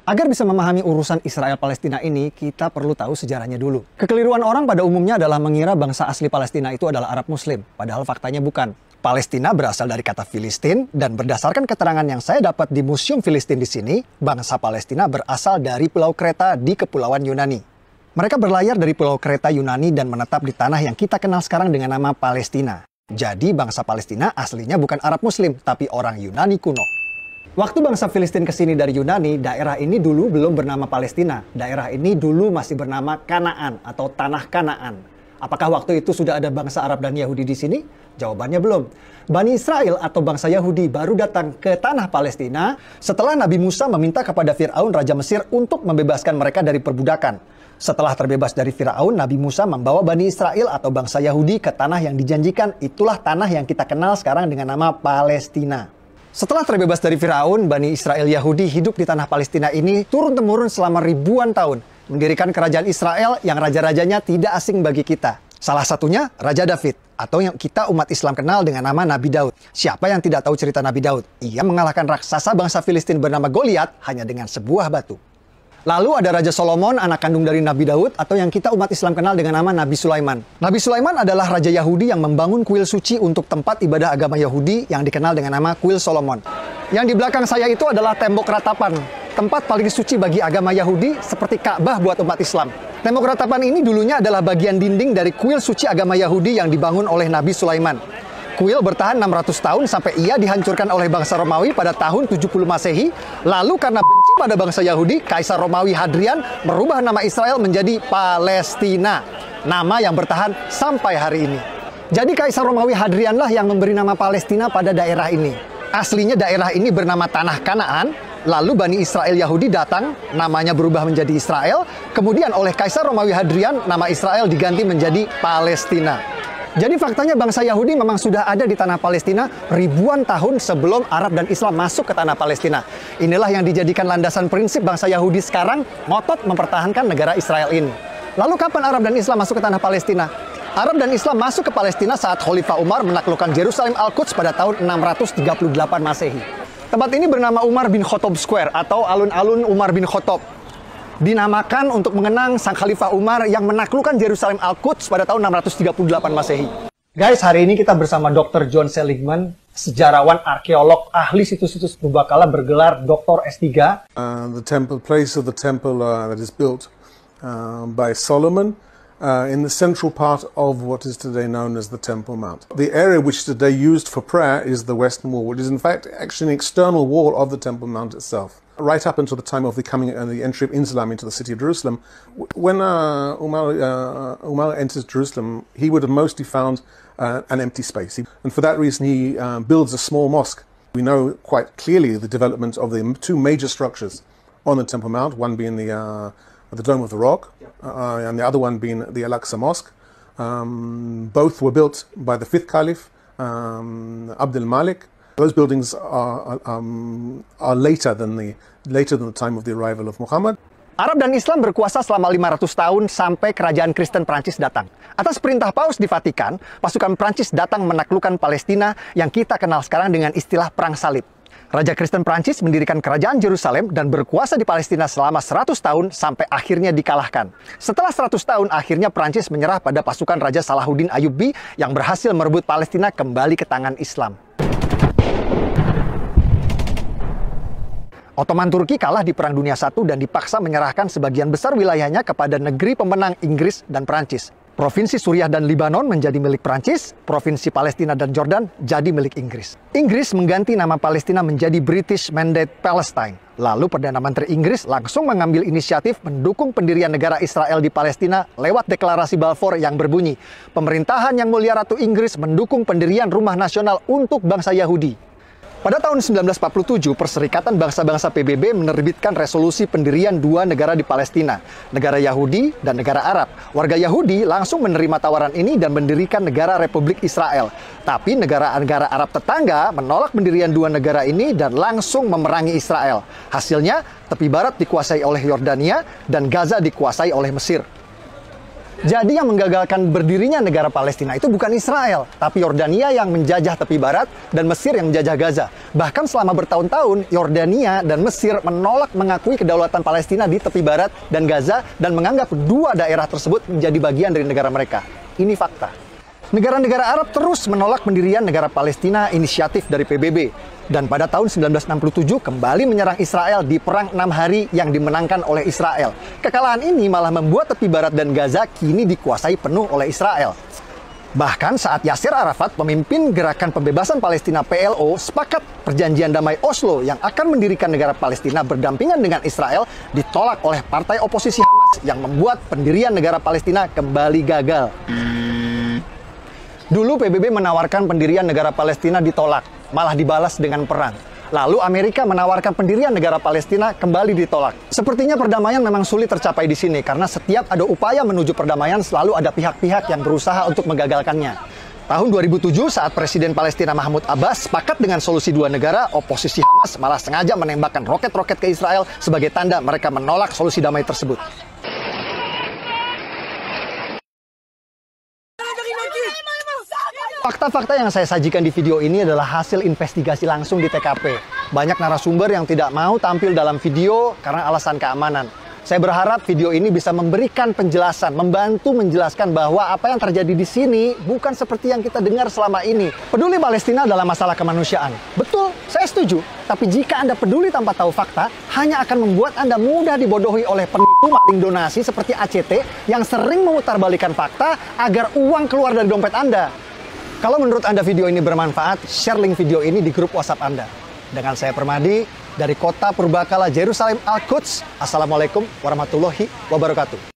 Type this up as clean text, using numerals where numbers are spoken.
Agar bisa memahami urusan Israel-Palestina ini, kita perlu tahu sejarahnya dulu. Kekeliruan orang pada umumnya adalah mengira bangsa asli Palestina itu adalah Arab Muslim, padahal faktanya bukan. Palestina berasal dari kata Filistin, dan berdasarkan keterangan yang saya dapat di Museum Filistin di sini, bangsa Palestina berasal dari Pulau Kreta di Kepulauan Yunani. Mereka berlayar dari Pulau Kreta Yunani dan menetap di tanah yang kita kenal sekarang dengan nama Palestina. Jadi bangsa Palestina aslinya bukan Arab Muslim, tapi orang Yunani kuno. Waktu bangsa Filistin kesini dari Yunani, daerah ini dulu belum bernama Palestina. Daerah ini dulu masih bernama Kanaan atau Tanah Kanaan. Apakah waktu itu sudah ada bangsa Arab dan Yahudi di sini? Jawabannya belum. Bani Israel atau bangsa Yahudi baru datang ke tanah Palestina setelah Nabi Musa meminta kepada Fir'aun Raja Mesir untuk membebaskan mereka dari perbudakan. Setelah terbebas dari Fir'aun, Nabi Musa membawa Bani Israel atau bangsa Yahudi ke tanah yang dijanjikan. Itulah tanah yang kita kenal sekarang dengan nama Palestina. Setelah terbebas dari Fir'aun, Bani Israel Yahudi hidup di tanah Palestina ini turun-temurun selama ribuan tahun, mendirikan kerajaan Israel yang raja-rajanya tidak asing bagi kita. Salah satunya Raja David, atau yang kita umat Islam kenal dengan nama Nabi Daud. Siapa yang tidak tahu cerita Nabi Daud? Ia mengalahkan raksasa bangsa Filistin bernama Goliat hanya dengan sebuah batu. Lalu ada Raja Solomon, anak kandung dari Nabi Daud, atau yang kita umat Islam kenal dengan nama Nabi Sulaiman. Nabi Sulaiman adalah Raja Yahudi yang membangun kuil suci untuk tempat ibadah agama Yahudi yang dikenal dengan nama Kuil Solomon. Yang di belakang saya itu adalah tembok ratapan, tempat paling suci bagi agama Yahudi seperti Ka'bah buat umat Islam. Tembok ratapan ini dulunya adalah bagian dinding dari kuil suci agama Yahudi yang dibangun oleh Nabi Sulaiman. Kuil bertahan 600 tahun sampai ia dihancurkan oleh bangsa Romawi pada tahun 70 Masehi. Lalu karena benci pada bangsa Yahudi, Kaisar Romawi Hadrian merubah nama Israel menjadi Palestina. Nama yang bertahan sampai hari ini. Jadi Kaisar Romawi Hadrianlah yang memberi nama Palestina pada daerah ini. Aslinya daerah ini bernama Tanah Kanaan. Lalu Bani Israel Yahudi datang, namanya berubah menjadi Israel. Kemudian oleh Kaisar Romawi Hadrian, nama Israel diganti menjadi Palestina. Jadi faktanya bangsa Yahudi memang sudah ada di tanah Palestina ribuan tahun sebelum Arab dan Islam masuk ke tanah Palestina. Inilah yang dijadikan landasan prinsip bangsa Yahudi sekarang ngotot mempertahankan negara Israel ini. Lalu kapan Arab dan Islam masuk ke tanah Palestina? Arab dan Islam masuk ke Palestina saat Khalifah Umar menaklukkan Yerusalem Al-Quds pada tahun 638 Masehi. Tempat ini bernama Umar bin Khattab Square atau alun-alun Umar bin Khattab. Dinamakan untuk mengenang sang Khalifah Umar yang menaklukkan Yerusalem Al-Quds pada tahun 638 Masehi. Guys, hari ini kita bersama Dr. John Seligman, sejarawan, arkeolog, ahli situs-situs purbakala bergelar Dr. S3. The place of the temple that is built by Solomon in the central part of what is today known as the Temple Mount. The area which today used for prayer is the Western Wall, which is in fact actually an external wall of the Temple Mount itself. Right up until the time of the entry of Islam into the city of Jerusalem, when Umar enters Jerusalem, he would have mostly found an empty space. And for that reason, he builds a small mosque. We know quite clearly the development of the two major structures on the Temple Mount, one being the Dome of the Rock, and the other one being the Al-Aqsa Mosque. Both were built by the fifth Caliph, Abdul Malik. Those buildings are later than the time of the arrival of Muhammad. Arab dan Islam berkuasa selama 500 tahun sampai kerajaan Kristen Prancis datang. Atas perintah Paus di Vatikan, pasukan Prancis datang menaklukkan Palestina yang kita kenal sekarang dengan istilah Perang Salib. Raja Kristen Prancis mendirikan kerajaan Yerusalem dan berkuasa di Palestina selama 100 tahun sampai akhirnya dikalahkan. Setelah 100 tahun, akhirnya Prancis menyerah pada pasukan Raja Salahuddin Ayyubi yang berhasil merebut Palestina kembali ke tangan Islam. Ottoman Turki kalah di Perang Dunia I dan dipaksa menyerahkan sebagian besar wilayahnya kepada negeri pemenang Inggris dan Prancis. Provinsi Suriah dan Libanon menjadi milik Prancis, provinsi Palestina dan Jordan jadi milik Inggris. Inggris mengganti nama Palestina menjadi British Mandate Palestine. Lalu Perdana Menteri Inggris langsung mengambil inisiatif mendukung pendirian negara Israel di Palestina lewat deklarasi Balfour yang berbunyi, "Pemerintahan Yang Mulia Ratu Inggris mendukung pendirian rumah nasional untuk bangsa Yahudi." Pada tahun 1947, Perserikatan Bangsa-Bangsa PBB menerbitkan resolusi pendirian dua negara di Palestina, negara Yahudi dan negara Arab. Warga Yahudi langsung menerima tawaran ini dan mendirikan negara Republik Israel. Tapi negara-negara Arab tetangga menolak pendirian dua negara ini dan langsung memerangi Israel. Hasilnya, tepi barat dikuasai oleh Yordania dan Gaza dikuasai oleh Mesir. Jadi yang menggagalkan berdirinya negara Palestina itu bukan Israel, tapi Yordania yang menjajah tepi barat dan Mesir yang menjajah Gaza. Bahkan selama bertahun-tahun, Yordania dan Mesir menolak mengakui kedaulatan Palestina di tepi barat dan Gaza dan menganggap dua daerah tersebut menjadi bagian dari negara mereka. Ini fakta. Negara-negara Arab terus menolak pendirian negara Palestina inisiatif dari PBB. Dan pada tahun 1967 kembali menyerang Israel di Perang 6 Hari yang dimenangkan oleh Israel. Kekalahan ini malah membuat tepi barat dan Gaza kini dikuasai penuh oleh Israel. Bahkan saat Yasser Arafat, pemimpin Gerakan Pembebasan Palestina PLO, sepakat perjanjian damai Oslo yang akan mendirikan negara Palestina berdampingan dengan Israel ditolak oleh partai oposisi Hamas yang membuat pendirian negara Palestina kembali gagal. Dulu PBB menawarkan pendirian negara Palestina ditolak, malah dibalas dengan perang. Lalu Amerika menawarkan pendirian negara Palestina kembali ditolak. Sepertinya perdamaian memang sulit tercapai di sini karena setiap ada upaya menuju perdamaian selalu ada pihak-pihak yang berusaha untuk menggagalkannya. Tahun 2007 saat Presiden Palestina Mahmud Abbas sepakat dengan solusi dua negara, oposisi Hamas malah sengaja menembakkan roket-roket ke Israel sebagai tanda mereka menolak solusi damai tersebut. Fakta-fakta yang saya sajikan di video ini adalah hasil investigasi langsung di TKP. Banyak narasumber yang tidak mau tampil dalam video karena alasan keamanan. Saya berharap video ini bisa memberikan penjelasan, membantu menjelaskan bahwa apa yang terjadi di sini bukan seperti yang kita dengar selama ini. Peduli Palestina adalah masalah kemanusiaan. Betul, saya setuju. Tapi jika Anda peduli tanpa tahu fakta, hanya akan membuat Anda mudah dibodohi oleh penipu maling donasi seperti ACT yang sering memutarbalikkan fakta agar uang keluar dari dompet Anda. Kalau menurut Anda video ini bermanfaat, share link video ini di grup WhatsApp Anda. Dengan saya Permadi, dari kota Purbakala, Yerusalem, Al-Quds. Assalamualaikum warahmatullahi wabarakatuh.